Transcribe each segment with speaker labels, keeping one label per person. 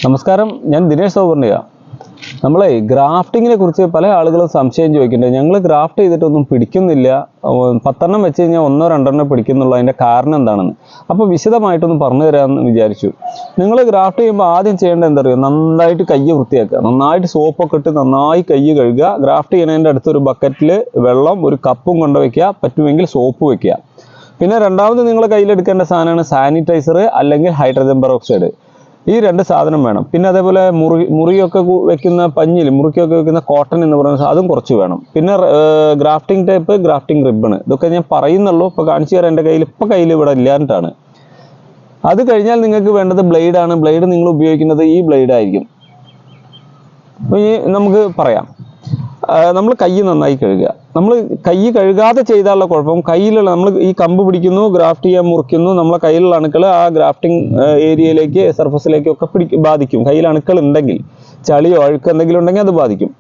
Speaker 1: നമസ്കാരം, ഞാൻ ദിനേശ് സൗവർണിക. നമ്മളെ ഗ്രാഫ്റ്റിങ്ങിനെ കുറിച്ച് പല ആളുകളും സംശയം ചോദിക്കുന്നുണ്ട്. ഞങ്ങൾ ഗ്രാഫ്റ്റ് ചെയ്തിട്ടൊന്നും പിടിക്കുന്നില്ല, 10 വെച്ച് കഴിഞ്ഞാൽ 1-2 പിടിക്കുന്നുള്ള അതിൻ്റെ കാരണം എന്താണെന്ന്. അപ്പോൾ വിശദമായിട്ടൊന്ന് പറഞ്ഞു തരാമെന്ന് വിചാരിച്ചു. നിങ്ങൾ ഗ്രാഫ്റ്റ് ചെയ്യുമ്പോൾ ആദ്യം ചെയ്യേണ്ടത് എന്താ പറയുക, നന്നായിട്ട് കൈ വൃത്തിയാക്കുക, നന്നായിട്ട് സോപ്പൊക്കെ ഇട്ട് നന്നായി കൈ കഴുകുക. ഗ്രാഫ്റ്റ് ചെയ്യുന്നതിൻ്റെ അടുത്തൊരു ബക്കറ്റിൽ വെള്ളം ഒരു കപ്പും കൊണ്ടുവയ്ക്കുക, പറ്റുമെങ്കിൽ സോപ്പ് വയ്ക്കുക. പിന്നെ രണ്ടാമത് നിങ്ങൾ കയ്യിലെടുക്കേണ്ട സാധനമാണ് സാനിറ്റൈസർ അല്ലെങ്കിൽ ഹൈഡ്രജൻ പെറോക്സൈഡ്. ഈ 2 സാധനം വേണം. പിന്നെ അതേപോലെ മുറിയൊക്കെ വെക്കുന്ന പഞ്ഞിൽ, മുറിക്കൊക്കെ വെക്കുന്ന കോട്ടൺ എന്ന് പറയുന്ന അതും കുറച്ച് വേണം. പിന്നെ ഗ്രാഫ്റ്റിംഗ് ടേപ്പ്, ഗ്രാഫ്റ്റിംഗ് റിബൺ, ഇതൊക്കെ ഞാൻ പറയുന്നുള്ളൂ. ഇപ്പോൾ കാണിച്ചു തരാം. എൻ്റെ കയ്യിൽ കയ്യിൽ ഇവിടെ ഇല്ലാണ്ടാണ്. അത് കഴിഞ്ഞാൽ നിങ്ങൾക്ക് വേണ്ടത് ബ്ലേഡാണ്. ബ്ലേഡ് നിങ്ങൾ ഉപയോഗിക്കുന്നത് ഈ ബ്ലേഡ് ആയിരിക്കും. അപ്പോൾ ഈ നമുക്ക് പറയാം, നമ്മൾ കൈ നന്നായി കഴുകുക. നമ്മൾ കൈ കഴുകാതെ ചെയ്താലുള്ള കുഴപ്പം, കയ്യിലുള്ള നമ്മൾ ഈ കമ്പ് പിടിക്കുന്നു, ഗ്രാഫ്റ്റ് ചെയ്യാൻ മുറിക്കുന്നു, നമ്മളെ കയ്യിലുള്ള അണുക്കൾ ആ ഗ്രാഫ്റ്റിംഗ് ഏരിയയിലേക്ക്, സർഫസിലേക്കൊക്കെ ബാധിക്കും. കയ്യിൽ അണുക്കൾ ഉണ്ടെങ്കിൽ, ചളിയോ അഴുക്ക് എന്തെങ്കിലും ഉണ്ടെങ്കിൽ അത് ബാധിക്കും.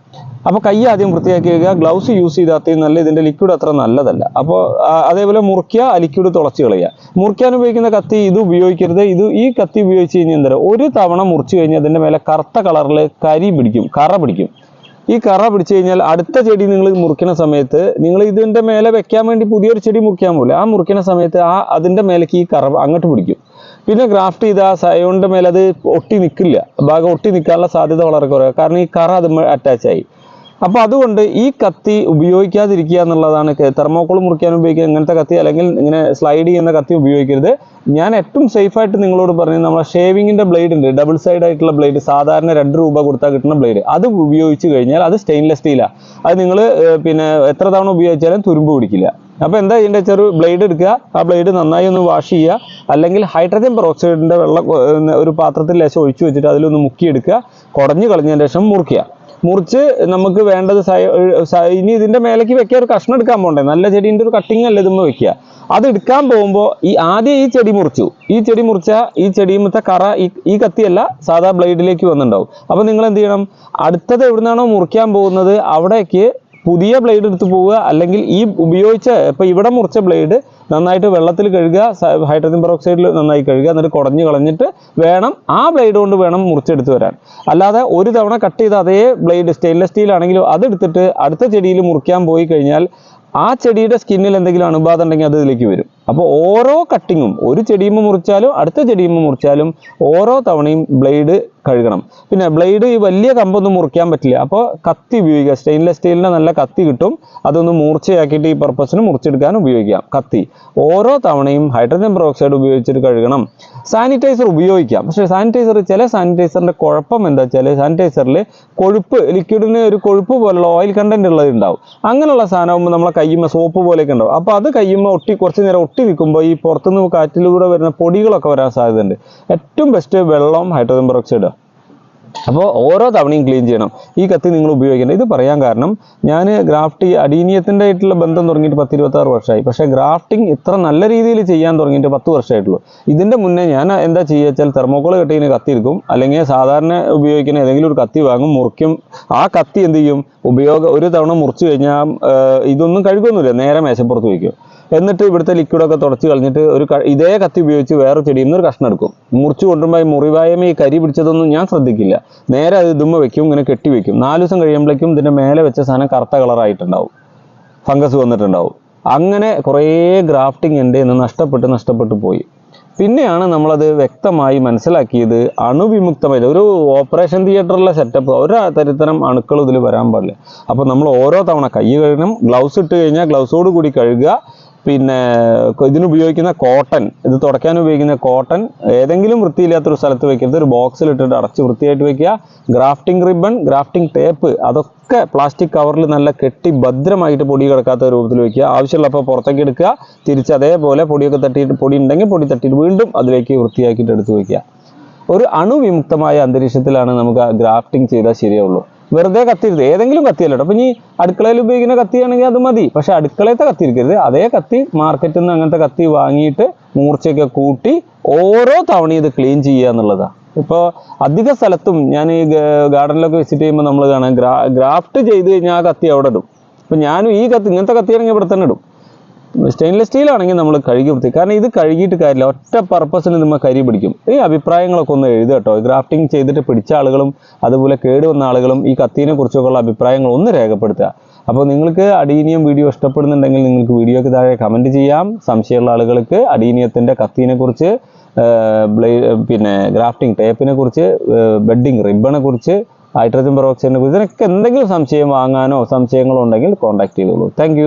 Speaker 1: അപ്പോൾ കൈ ആദ്യം വൃത്തിയാക്കി വയ്ക്കുക. ഗ്ലൗസ് യൂസ് ചെയ്താൽ നല്ല, ഇതിൻ്റെ ലിക്വിഡ് അത്ര നല്ലതല്ല. അപ്പോൾ അതേപോലെ മുറിക്കുക, ആ ലിക്വിഡ് തുളച്ച് കളയുക. മുറിക്കാൻ ഉപയോഗിക്കുന്ന കത്തി ഇത് ഉപയോഗിക്കരുത്. ഈ കത്തി ഉപയോഗിച്ച് കഴിഞ്ഞാൽ എന്താ, ഒരു തവണ മുറിച്ച് കഴിഞ്ഞാൽ അതിൻ്റെ മേലെ കറുത്ത കളറിൽ കറ പിടിക്കും. ഈ കറ പിടിച്ചു കഴിഞ്ഞാൽ അടുത്ത ചെടി നിങ്ങൾ മുറിക്കുന്ന സമയത്ത്, നിങ്ങൾ ഇതിൻ്റെ മേലെ വെക്കാൻ വേണ്ടി പുതിയൊരു ചെടി മുറിക്കാൻ പോലെ, ആ മുറിക്കുന്ന സമയത്ത് അതിൻ്റെ മേലേക്ക് ഈ കറ അങ്ങോട്ട് പിടിക്കും. പിന്നെ ഗ്രാഫ്റ്റ് ചെയ്ത ആ സയോണിൻ്റെ മേലെ അത് ഒട്ടി നിൽക്കില്ല, ഭാഗം ഒട്ടി നിൽക്കാനുള്ള സാധ്യത വളരെ കുറവാണ്. കാരണം ഈ കറ അത് അറ്റാച്ചായി. അപ്പോൾ അതുകൊണ്ട് ഈ കത്തി ഉപയോഗിക്കാതിരിക്കുക എന്നുള്ളതാണ്. തെർമോക്കോൾ മുറിക്കാൻ ഉപയോഗിക്കുക ഇങ്ങനത്തെ കത്തി, അല്ലെങ്കിൽ ഇങ്ങനെ സ്ലൈഡ് ചെയ്യുന്ന കത്തി ഉപയോഗിക്കരുത്. ഞാൻ ഏറ്റവും സേഫായിട്ട് നിങ്ങളോട് പറഞ്ഞത് നമ്മളെ ഷേവിങ്ങിൻ്റെ ബ്ലേഡ് ഉണ്ട്, ഡബിൾ സൈഡ് ആയിട്ടുള്ള ബ്ലേഡ്, സാധാരണ 2 രൂപ കൊടുത്താൽ കിട്ടുന്ന ബ്ലേഡ്. അത് ഉപയോഗിച്ച് കഴിഞ്ഞാൽ അത് സ്റ്റെയിൻലെസ് സ്റ്റീലാണ്. അത് നിങ്ങൾ പിന്നെ എത്ര തവണ ഉപയോഗിച്ചാലും തുരുമ്പ് പിടിക്കില്ല. അപ്പോൾ എന്താ ഇതിൻ്റെ ബ്ലേഡ് എടുക്കുക, ആ ബ്ലേഡ് നന്നായി ഒന്ന് വാഷ് ചെയ്യുക, അല്ലെങ്കിൽ ഹൈഡ്രജൻ പെറോക്സൈഡിൻ്റെ വെള്ളം ഒരു പാത്രത്തിൽ ലേശം ഒഴിച്ചു വെച്ചിട്ട് അതിലൊന്ന് മുക്കിയെടുക്കുക. കുടഞ്ഞു കളഞ്ഞതിന് ശേഷം മുറിച്ച് നമുക്ക് വേണ്ടത് ഇനി ഇതിൻ്റെ മേലേക്ക് വെക്കുക. ഒരു കഷ്ണം എടുക്കാൻ പോകണ്ടേ, നല്ല ചെടീൻ്റെ ഒരു കട്ടിങ് അല്ല ഇതുമ്പോൾ വെക്കുക. അത് എടുക്കാൻ പോകുമ്പോൾ ആദ്യം ഈ ചെടി മുറിച്ചാൽ ഈ ചെടിയുമത്തെ കറ ഈ കത്തിയല്ല സാധാ ബ്ലേഡിലേക്ക് വന്നിട്ടുണ്ടാവും. അപ്പോൾ നിങ്ങൾ എന്ത് ചെയ്യണം, അടുത്തത് എവിടുന്നാണോ മുറിക്കാൻ പോകുന്നത് അവിടേക്ക് പുതിയ ബ്ലേഡ് എടുത്ത് പോവുക, അല്ലെങ്കിൽ ഈ ഉപയോഗിച്ച ഇപ്പോൾ ഇവിടെ മുറിച്ച ബ്ലേഡ് നന്നായിട്ട് വെള്ളത്തിൽ കഴുകുക, ഹൈഡ്രജൻ പെറോക്സൈഡിൽ നന്നായി കഴുകുക, എന്നിട്ട് കുടഞ്ഞു കളഞ്ഞിട്ട് വേണം ആ ബ്ലേഡ് കൊണ്ട് വേണം മുറിച്ചെടുത്ത് വരാൻ. അല്ലാതെ ഒരു തവണ കട്ട് ചെയ്ത അതേ ബ്ലേഡ് സ്റ്റെയിൻലെസ് സ്റ്റീൽ ആണെങ്കിലും അതെടുത്തിട്ട് അടുത്ത ചെടിയിൽ മുറിക്കാൻ പോയി കഴിഞ്ഞാൽ ആ ചെടിയുടെ സ്കിന്നിൽ എന്തെങ്കിലും അണുബാധ ഉണ്ടെങ്കിൽ അത് ഇതിലേക്ക് വരും. അപ്പോൾ ഓരോ കട്ടിങ്ങും, ഒരു ചെടിയുമ്പോൾ മുറിച്ചാലും അടുത്ത ചെടിയുമ്പോൾ മുറിച്ചാലും ഓരോ തവണയും ബ്ലേഡ് കഴുകണം. പിന്നെ ബ്ലേഡ് ഈ വലിയ കമ്പൊന്നും മുറിക്കാൻ പറ്റില്ല. അപ്പോൾ കത്തി ഉപയോഗിക്കുക. സ്റ്റെയിൻലെസ് സ്റ്റീലിൻ്റെ നല്ല കത്തി കിട്ടും, അതൊന്ന് മൂർച്ചയാക്കിയിട്ട് ഈ പർപ്പസിന് മുറിച്ചെടുക്കാൻ ഉപയോഗിക്കാം കത്തി. ഓരോ തവണയും ഹൈഡ്രജൻ പെറോക്സൈഡ് ഉപയോഗിച്ചിട്ട് കഴുകണം. സാനിറ്റൈസർ ഉപയോഗിക്കാം, പക്ഷേ ചില സാനിറ്റൈസറിൻ്റെ കുഴപ്പം എന്താ വെച്ചാൽ, സാനിറ്റൈസറിൽ കൊഴുപ്പ്, ലിക്വിഡിന് ഒരു കൊഴുപ്പ് പോലുള്ള ഓയിൽ കണ്ടന്റ് ഉള്ളത് ഉണ്ടാവും. അങ്ങനെയുള്ള സാധനമാകുമ്പോൾ നമ്മളെ കയ്യുമ്പോൾ സോപ്പ് പോലെയൊക്കെ ഉണ്ടാവും. അപ്പോൾ അത് കയ്യുമ്പോൾ കുറച്ച് നേരം ഒട്ടി നിൽക്കുമ്പോൾ ഈ പുറത്തുനിന്ന് കാറ്റിലൂടെ വരുന്ന പൊടികളൊക്കെ വരാൻ സാധ്യതയുണ്ട്. ഏറ്റവും ബെസ്റ്റ് വെള്ളം, ഹൈഡ്രജൻ പെറോക്സൈഡ്. അപ്പോൾ ഓരോ തവണയും ക്ലീൻ ചെയ്യണം. ഈ കത്തി നിങ്ങൾ ഉപയോഗിക്കേണ്ടത്. ഇത് പറയാൻ കാരണം, ഞാൻ അടീനിയത്തിൻ്റെ ആയിട്ടുള്ള ബന്ധം തുടങ്ങിയിട്ട് 10-26 വർഷമായി. പക്ഷേ ഗ്രാഫ്റ്റിംഗ് ഇത്ര നല്ല രീതിയിൽ ചെയ്യാൻ തുടങ്ങിയിട്ട് 10 വർഷമായിട്ടുള്ളൂ. ഇതിൻ്റെ മുന്നേ ഞാൻ എന്താ ചെയ്യുക വെച്ചാൽ, തെർമോക്കോൾ കെട്ടിന് കത്തി എടുക്കും, അല്ലെങ്കിൽ സാധാരണ ഉപയോഗിക്കുന്ന ഏതെങ്കിലും ഒരു കത്തി വാങ്ങും, മുറിക്കും. ആ കത്തി എന്ത് ചെയ്യും, ഒരു തവണ മുറിച്ച് കഴിഞ്ഞാൽ ഇതൊന്നും കഴുകുന്നില്ല, നേരെ മേശപ്പുറത്ത് വയ്ക്കും. എന്നിട്ട് ഇവിടുത്തെ ലിക്വിഡൊക്കെ തുടച്ച് കളഞ്ഞിട്ട് ഇതേ കത്തി ഉപയോഗിച്ച് വേറെ ചെടിയിൽ നിന്ന് ഒരു കഷ്ണം എടുക്കും. മുറിച്ച് കൊണ്ടുമ്പോൾ മുറിവായമ ഈ കരി പിടിച്ചതൊന്നും ഞാൻ ശ്രദ്ധിക്കില്ല. നേരെ അത് ഇതുമ്പോൾ വെക്കും, ഇങ്ങനെ കെട്ടി വെക്കും. 4 ദിവസം കഴിയുമ്പോഴേക്കും ഇതിൻ്റെ മേലെ വെച്ച സാധനം കറുത്ത കളറായിട്ടുണ്ടാവും, ഫംഗസ് വന്നിട്ടുണ്ടാവും. അങ്ങനെ കുറേ ഗ്രാഫ്റ്റിംഗ് എൻ്റെ നിന്ന് നഷ്ടപ്പെട്ടു പോയി. പിന്നെയാണ് നമ്മളത് വ്യക്തമായി മനസ്സിലാക്കിയത്, അണുവിമുക്തമായി ഒരു ഓപ്പറേഷൻ തിയേറ്ററിലെ സെറ്റപ്പ്, ഒരു തരത്തരം അണുക്കളും ഇതിൽ വരാൻ പാടില്ല. അപ്പോൾ നമ്മൾ ഓരോ തവണ കൈ കഴുകണം. ഗ്ലൗസ് ഇട്ട് കഴിഞ്ഞാൽ ഗ്ലൗസോട് കൂടി കഴുകുക. പിന്നെ ഇതിനുപയോഗിക്കുന്ന കോട്ടൺ, ഇത് തുടയ്ക്കാൻ ഉപയോഗിക്കുന്ന കോട്ടൺ ഏതെങ്കിലും വൃത്തിയില്ലാത്തൊരു സ്ഥലത്ത് വെക്കരുത്, ഒരു ബോക്സിലിട്ടിട്ട് അടച്ച് വൃത്തിയായിട്ട് വെക്കുക. ഗ്രാഫ്റ്റിംഗ് റിബൺ, ഗ്രാഫ്റ്റിംഗ് ടേപ്പ്, അതൊക്കെ പ്ലാസ്റ്റിക് കവറിൽ നല്ല കെട്ടി ഭദ്രമായിട്ട് പൊടി കിടക്കാത്ത രൂപത്തിൽ വെക്കുക. ആവശ്യമുള്ളപ്പോൾ പുറത്തേക്ക് എടുക്കുക, തിരിച്ച് അതേപോലെ പൊടിയൊക്കെ തട്ടിയിട്ട്, പൊടി ഉണ്ടെങ്കിൽ പൊടി തട്ടിയിട്ട് വീണ്ടും അതിലേക്ക് വൃത്തിയാക്കിയിട്ട് എടുത്ത് വയ്ക്കുക. ഒരു അണുവിമുക്തമായ അന്തരീക്ഷത്തിലാണ് നമുക്ക് ഗ്രാഫ്റ്റിംഗ് ചെയ്താൽ ശരിയാവുള്ളൂ. വെറുതെ കത്തിരുത്, ഏതെങ്കിലും കത്തിയല്ലോ. അപ്പം ഇനി അടുക്കളയിൽ ഉപയോഗിക്കുന്ന കത്തിയാണെങ്കിൽ അത് മതി, പക്ഷെ അടുക്കളയത്തെ കത്തി ഇരിക്കരുത്. അതേ കത്തി മാർക്കറ്റിൽ നിന്ന് അങ്ങനത്തെ കത്തി വാങ്ങിയിട്ട് മൂർച്ചയൊക്കെ കൂട്ടി ഓരോ തവണയും ഇത് ക്ലീൻ ചെയ്യുക എന്നുള്ളതാണ്. ഇപ്പോൾ അധിക സ്ഥലത്തും ഞാൻ ഈ ഗാർഡനിലൊക്കെ വിസിറ്റ് ചെയ്യുമ്പോൾ നമ്മൾ കാണാം, ഗ്രാഫ്റ്റ് ചെയ്ത് കഴിഞ്ഞാൽ ആ കത്തി അവിടെ ഇടും. അപ്പം ഞാനും ഈ കത്തി, ഇങ്ങനത്തെ കത്തിയാണെങ്കിൽ ഇവിടെ തന്നെ ഇടും. സ്റ്റെയിൻലെസ് സ്റ്റീൽ ആണെങ്കിൽ നമ്മൾ കഴുകി വൃത്തി, കാരണം ഇത് കഴുകിയിട്ട് കാര്യമില്ല, ഒറ്റ പർപ്പസിന് നമ്മൾ കരി പിടിക്കും. ഈ അഭിപ്രായങ്ങളൊക്കെ ഒന്ന് എഴുതുക കേട്ടോ. ഗ്രാഫ്റ്റിംഗ് ചെയ്തിട്ട് പിടിച്ച ആളുകളും അതുപോലെ കേടുവന്ന ആളുകളും ഈ കത്തീനെ കുറിച്ചൊക്കെയുള്ള അഭിപ്രായങ്ങൾ ഒന്ന് രേഖപ്പെടുത്തുക. അപ്പോൾ നിങ്ങൾക്ക് അഡീനിയം വീഡിയോ ഇഷ്ടപ്പെടുന്നുണ്ടെങ്കിൽ നിങ്ങൾക്ക് വീഡിയോയ്ക്ക് താഴെ കമൻറ്റ് ചെയ്യാം. സംശയമുള്ള ആളുകൾക്ക് അഡീനിയത്തിൻ്റെ കത്തീനെ കുറിച്ച്, പിന്നെ ഗ്രാഫ്റ്റിംഗ് ടേപ്പിനെ കുറിച്ച്, ബെഡിങ് റിബണെ കുറിച്ച്, ഹൈഡ്രജൻ പെറോക്സൈഡിനെ കുറിച്ച്, ഇതിനൊക്കെ എന്തെങ്കിലും സംശയം വാങ്ങാനോ സംശയങ്ങളോ ഉണ്ടെങ്കിൽ കോൺടാക്ട് ചെയ്തോളൂ. താങ്ക്